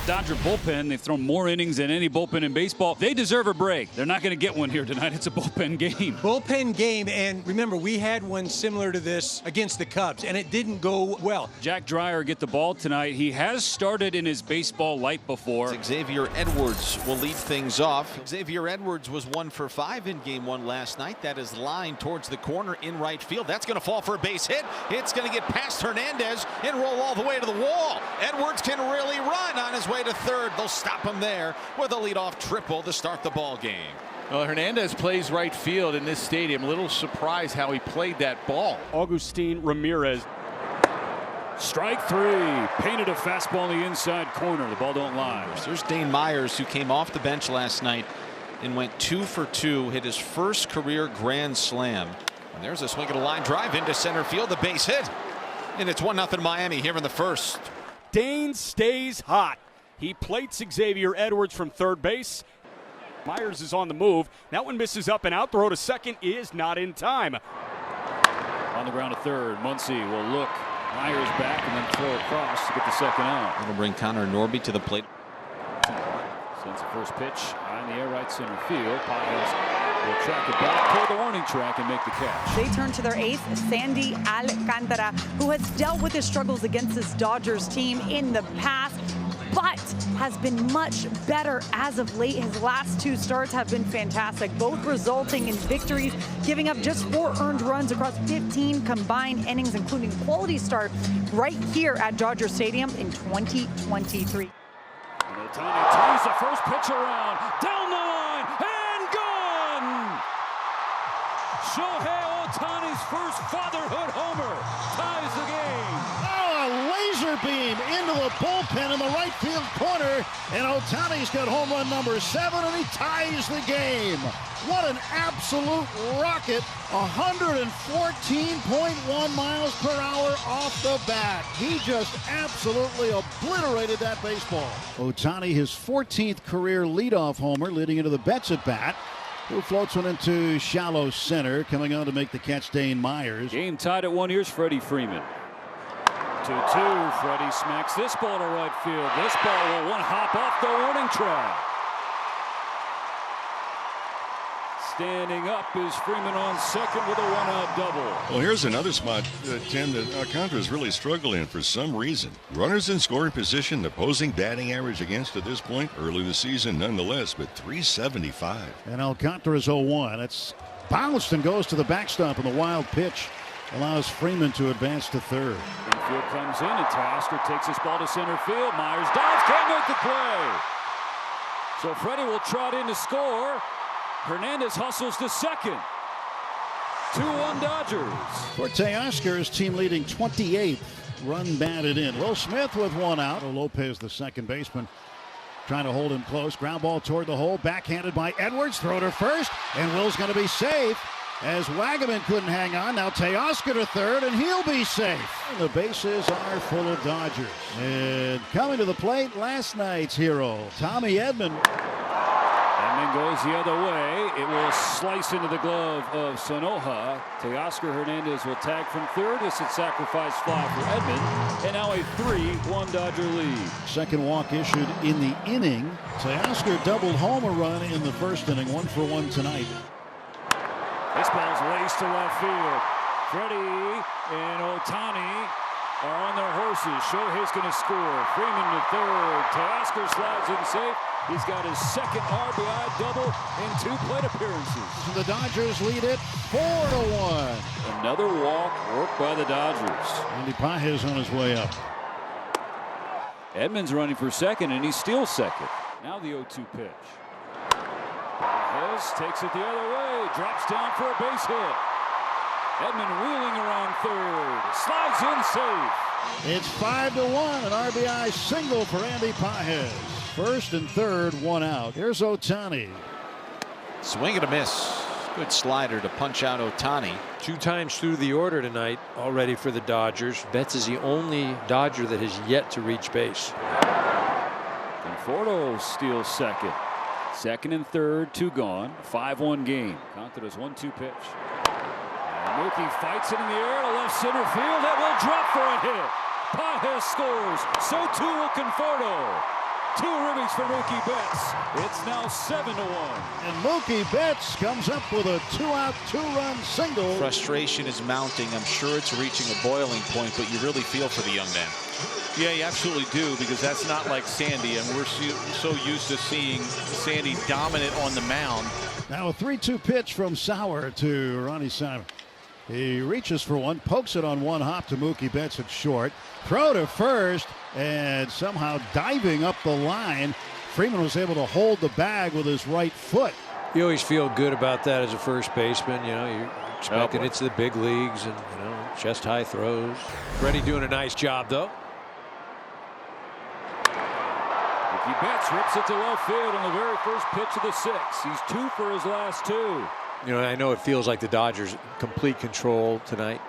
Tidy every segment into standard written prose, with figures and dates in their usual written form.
Dodger bullpen. They've thrown more innings than any bullpen in baseball. They deserve a break. They're not going to get one here tonight. It's a bullpen game. Bullpen game, and remember, we had one similar to this against the Cubs, and it didn't go well. Jack Dreyer get the ball tonight. He has started in his baseball life before. Xavier Edwards will lead things off. Xavier Edwards was 1 for 5 in game 1 last night. That is lined towards the corner in right field. That's going to fall for a base hit. It's going to get past Hernandez and roll all the way to the wall. Edwards can really run on his way to third. They'll stop him there with a leadoff triple to start the ball game. Well, Hernandez plays right field in this stadium. A little surprised how he played that ball. Agustin Ramirez. Strike 3. Painted a fastball in the inside corner. The ball don't lie. There's Dane Myers, who came off the bench last night and went 2 for 2, hit his first career grand slam. And there's a swing at a line drive into center field, the base hit. And it's 1-0 Miami here in the first. Dane stays hot. He plates Xavier Edwards from third base. Myers is on the move. That one misses up and out. Throw to second is not in time. On the ground to third. Muncy will look. Myers back and then throw across to get the second out. That'll bring Connor Norby to the plate. Sends the first pitch high in the air, right center field. Pages will track it back, pull the warning track, and make the catch. They turn to their ace, Sandy Alcantara, who has dealt with his struggles against this Dodgers team in the past, but has been much better as of late. His last 2 starts have been fantastic, both resulting in victories, giving up just 4 earned runs across 15 combined innings, including a quality start right here at Dodger Stadium in 2023. And Otani turns the first pitch around, down the line, and gone! Shohei Otani's first fatherhood homer ties the game. Oh, a laser beam into the bullpen in the right field corner, and Otani's got home run number 7, and he ties the game. What an absolute rocket. 114.1 miles per hour off the bat. He just absolutely obliterated that baseball. Otani, his 14th career leadoff homer, leading into the Betts at bat, who floats one into shallow center. Coming on to make the catch, Dane Myers. Game tied at 1. Here's Freddie Freeman. 2-2. Freddie smacks this ball to right field. This ball will one hop off the warning track. Standing up is Freeman on second with a 1-out double. Well, here's another spot, Tim, that Alcantara is really struggling for some reason. Runners in scoring position, opposing batting average against at this point early the season nonetheless, but 375. And Alcantara's 0-1. It's bounced and goes to the backstop, and the wild pitch allows Freeman to advance to third. Infield comes in, and Teoscar takes this ball to center field. Myers dives, can't make the play. So Freddie will trot in to score. Hernandez hustles to second. 2-1 Dodgers. For Teoscar, his team leading 28th run batted in. Will Smith with 1 out. Lopez, the second baseman, trying to hold him close. Ground ball toward the hole. Backhanded by Edwards. Throw to first. And Will's going to be safe as Wagaman couldn't hang on. Now Teoscar to third, and he'll be safe. And the bases are full of Dodgers. And coming to the plate, last night's hero, Tommy Edman. Edman goes the other way. It will slice into the glove of Sanoja. Teoscar Hernandez will tag from third. It's a sacrifice fly for Edman. And now a 3-1 Dodger lead. Second walk issued in the inning. Teoscar doubled home a run in the first inning. 1 for 1 tonight. This ball's laced to left field. Freddie and Otani are on their horses. Shohei's going to score. Freeman to third. Teoscar slides in safe. He's got his second RBI double in 2 plate appearances. The Dodgers lead it 4-1. Another walk worked by the Dodgers. Andy Pages on his way up. Edman's running for second, and he's still second. Now the 0-2 pitch. Pages takes it the other way. Drops down for a base hit. Edman wheeling around third. Slides in safe. It's 5-1. An RBI single for Andy Pages. First and third, 1 out. Here's Otani. Swing and a miss. Good slider to punch out Otani. 2 times through the order tonight already for the Dodgers. Betts is the only Dodger that has yet to reach base. Conforto steals second. Second and third, 2 gone. 5-1 game. Conforto's 1-2 pitch. And Mookie fights it in the air to left center field. That will drop for a hit. Pages scores. So too will Conforto. Two ribbies for Mookie Betts. It's now 7-1. And Mookie Betts comes up with a 2-out, 2-run single. Frustration is mounting. I'm sure it's reaching a boiling point, but you really feel for the young man. Yeah, you absolutely do, because that's not like Sandy, and we're so used to seeing Sandy dominant on the mound. Now a 3-2 pitch from Sauer to Ronnie Simon. He reaches for one, pokes it on one hop to Mookie Betts at short. Throw to first, and somehow diving up the line, Freeman was able to hold the bag with his right foot. You always feel good about that as a first baseman. You know, you're expecting it's the big leagues and, you know, chest high throws. Freddie doing a nice job, though. Mookie Betts rips it to left field on the very first pitch of the sixth. He's 2 for his last 2. You know, I know it feels like the Dodgers complete control tonight.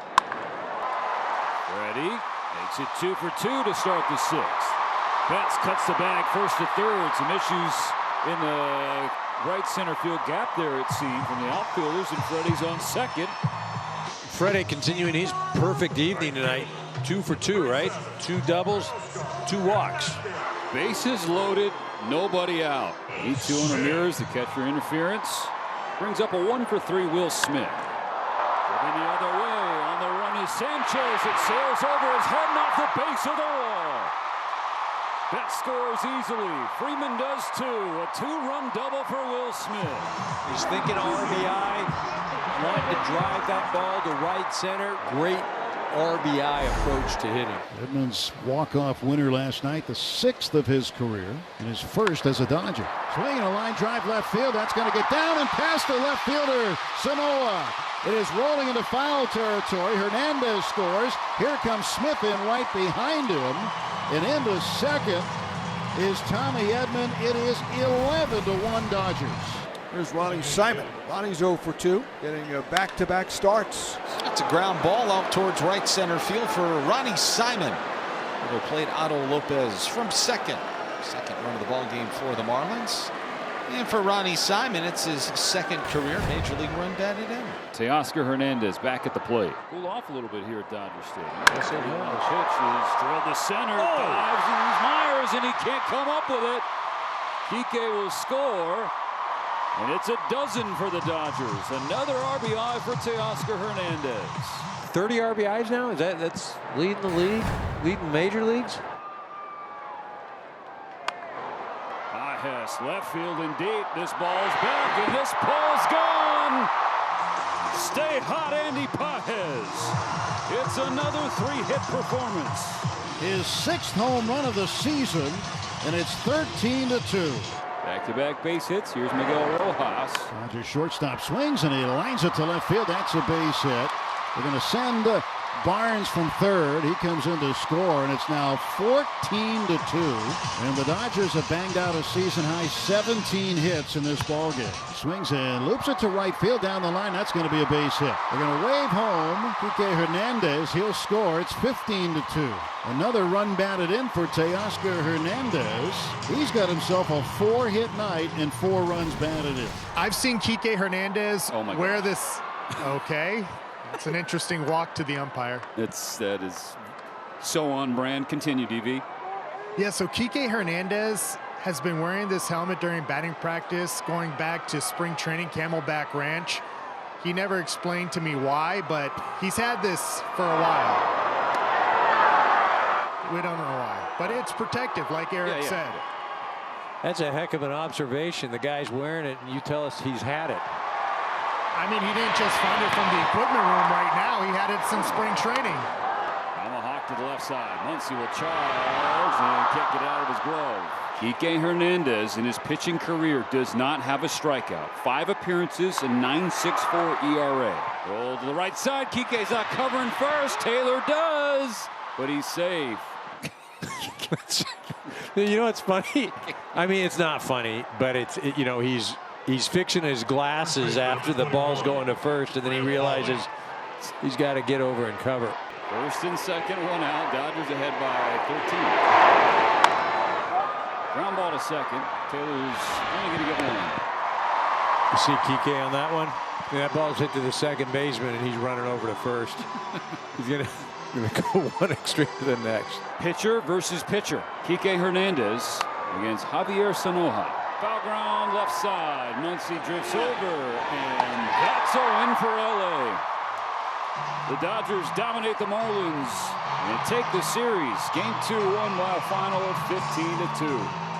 Freddie makes it 2 for 2 to start the sixth. Betts cuts the bag first to third. Some issues in the right center field gap there, it seemed, from the outfielders, and Freddie's on second. Freddie continuing his perfect evening tonight. 2 for 2, right? 2 doubles, 2 walks. Bases loaded, nobody out. 8-2 on Ramirez, the catcher interference. Brings up a 1 for 3 Will Smith. Driven the other way on the run is Sanchez. It sails over his head and off the base of the wall. Betts scores easily. Freeman does too. A 2-run double for Will Smith. He's thinking RBI, wanting to drive that ball to right center. Great RBI approach to hitting. Edmonds' walk-off winner last night, the 6th of his career, and his first as a Dodger. Swinging a line drive left field. That's going to get down and past the left fielder, Sanoa. It is rolling into foul territory. Hernandez scores. Here comes Smith in right behind him. And into second is Tommy Edman. It is 11-1 Dodgers. Here's Ronnie Simon. Ronnie's 0 for 2, getting back-to-back starts. That's a ground ball out towards right center field for Ronnie Simon. Who played Otto Lopez from second. Second run of the ball game for the Marlins. And for Ronnie Simon, it's his second career Major League run batted in. Teoscar Hernandez back at the plate. Cool off a little bit here at Dodger Stadium. Yes, it has. Pitch is drilled to center. Dives and Myers, and he can't come up with it. Kike will score. And it's a dozen for the Dodgers. Another RBI for Teoscar Hernandez. 30 RBIs now? That's leading the league? Leading major leagues? Hess, left field and deep. This ball's back, and this ball's gone. Stay hot, Andy Pages. It's another 3-hit performance. His 6th home run of the season, and it's 13-2. Back-to-back base hits. Here's Miguel Rojas. Dodgers shortstop swings, and he lines it to left field. That's a base hit. They're going to send Barnes from third. He comes in to score, and it's now 14-2. And the Dodgers have banged out a season-high 17 hits in this ballgame. Swings and loops it to right field down the line. That's going to be a base hit. They're going to wave home Kik Hernandez. He'll score. It's 15-2. Another run batted in for Teoscar Hernandez. He's got himself a 4-hit night and 4 runs batted in. I've seen Kik Hernandez wear this. Okay. It's an interesting walk to the umpire. That is so on brand. Continue, DV. Yeah, so Kik Hernandez has been wearing this helmet during batting practice going back to spring training, Camelback Ranch. He never explained to me why, but he's had this for a while. We don't know why, but it's protective, like Eric said. That's a heck of an observation. The guy's wearing it, and you tell us he's had it. I mean, he didn't just find it from the equipment room right now. He had it since spring training. Tomahawk to the left side. Muncy will charge and can't get out of his glove. Kik Hernandez in his pitching career does not have a strikeout. 5 appearances and 9.64 ERA. Roll to the right side. Kike's not covering first. Taylor does, but he's safe. You know what's funny? I mean, it's not funny, but you know, he's fixing his glasses after the ball's going to first, and then he realizes he's got to get over and cover. First and second, 1 out. Dodgers ahead by 13. Ground ball to second. Taylor's only going to get 1. You see Kike on that one? I mean, that ball's hit to the second baseman, and he's running over to first. He's going to go one extreme to the next. Pitcher versus pitcher. Kik Hernandez against Javier Sanoja. Foul ground left side. Muncy drifts over, and that's a win for LA. The Dodgers dominate the Marlins and take the series. Game 2 won by a final of 15-2.